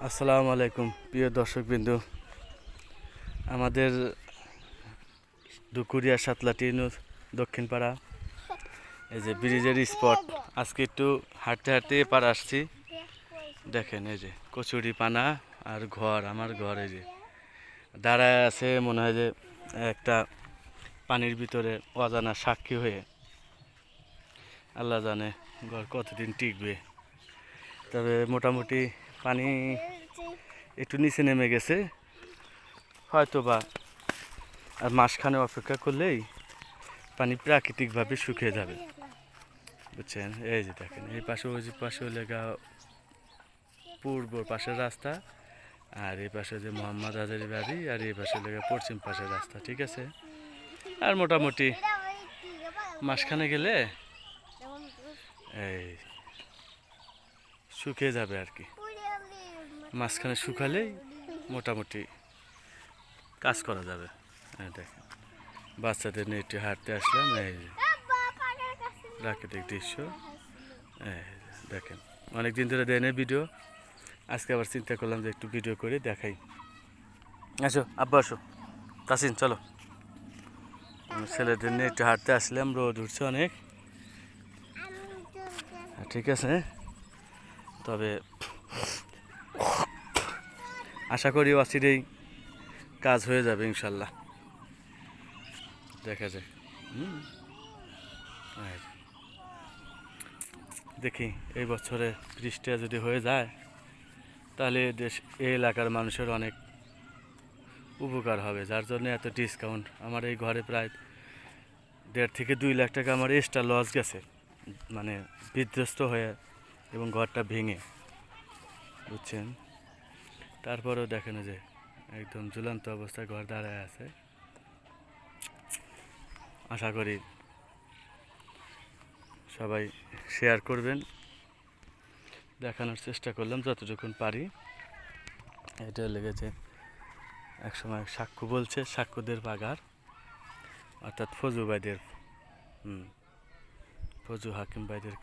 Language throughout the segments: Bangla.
আসসালামু আলাইকুম প্রিয় দর্শকবৃন্দু। আমাদের দুকুরিয়া সাতলাটি দক্ষিণ পাড়া, এই যে ব্রিজের স্পট। আজকে একটু হাঁটতে হাঁটতে এপার আসছি। দেখেন এই যে কচুরি পানা আর ঘর, আমার ঘর এই যে দাঁড়ায় আছে, মনে হয় যে একটা পানির ভিতরে অজানা সাক্ষী হয়ে। আল্লাহ জানে ঘর কতদিন টিকবে। তবে মোটামুটি পানি একটু নিচে নেমে গেছে, হয়তো বা আর মাসখানে অপেক্ষা করলেই পানি প্রাকৃতিকভাবে শুকিয়ে যাবে, বুঝছেন। এই যে দেখেন এই পাশে, ওই যে পাশে লেগা পূর্ব পাশের রাস্তা, আর এই পাশে যে মোহাম্মদ হাজারি বাড়ি, আর এই পাশে লেগা পশ্চিম পাশের রাস্তা, ঠিক আছে। আর মোটামুটি মাসখানে গেলে এই শুকিয়ে যাবে আর কি। মাঝখানে শুকালেই মোটামুটি কাজ করা যাবে। দেখেন বাচ্চাদের নিয়ে একটু হাঁটতে আসলাম, এই প্রাকৃতিক দৃশ্য। দেখেন অনেকদিন ধরে দেয় না ভিডিও, আজকে আবার চিন্তা করলাম যে একটু ভিডিও করে দেখাই। আসো আব্বা, আসো তাসিন, চলো। ছেলেদের নিয়ে একটু হাঁটতে আসলাম, রোদ উঠছে অনেক, ঠিক আছে। তবে আশা করি অচিরেই কাজ হয়ে যাবে ইনশাল্লাহ, দেখা যায়। দেখি এই বছরে বৃষ্টিটা যদি হয়ে যায় তাহলে এই এলাকার মানুষের অনেক উপকার হবে, যার জন্য এত ডিসকাউন্ট। আমার এই ঘরে প্রায় 1.5 থেকে 2 লাখ টাকা আমার এক্সট্রা লস গেছে, মানে বিধ্বস্ত হয়ে এবং ঘরটা ভেঙে, বুঝছেন। তারপরেও দেখেন যে একদম ঝুলন্ত অবস্থায় ঘর দাঁড়ায় আছে। আশা করি সবাই শেয়ার করবেন, দেখানোর চেষ্টা করলাম যতটুকুন পারি। এটা লেগেছে একসময় সাক্ষ্য বলছে, সাক্ষ্যদের বাগার, অর্থাৎ ফজু ভাইদের, ফজু হাকিম ভাইদের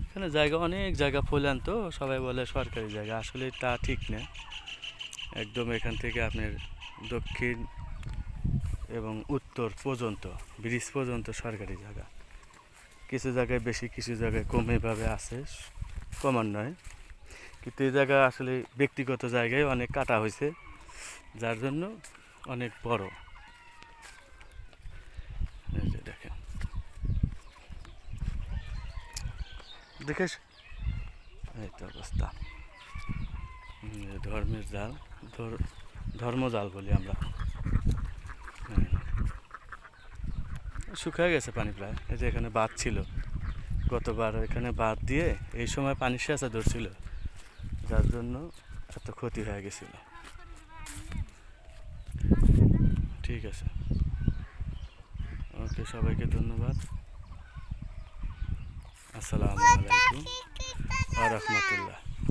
এখানে জায়গা, অনেক জায়গা ফলান, তো সবাই বলে সরকারি জায়গা, আসলে তা ঠিক না। একদম এখান থেকে আপনার দক্ষিণ এবং উত্তর পর্যন্ত, ব্রিজ পর্যন্ত সরকারি জায়গা। কিছু জায়গায় বেশি, কিছু জায়গায় কম, এভাবে আছে, কমান নয়। কিন্তু এই জায়গা আসলে ব্যক্তিগত জায়গায় অনেক কাটা হয়েছে, যার জন্য অনেক বড়। দেখেন দেখে এই তো অবস্থা। ধর্মের জাল, ধর্মজাল বলি আমরা। শুকিয়ে গেছে পানি প্রায়। এই যে এখানে বাঁধ ছিল, গতবার এখানে বাঁধ দিয়ে এই সময় পানি সেচা ধরছিল, যার জন্য এত ক্ষতি হয়ে গেছিল। ঠিক আছে, ওকে, সবাইকে ধন্যবাদ। আসসালামু আলাইকুম ওয়া রাহমাতুল্লাহ।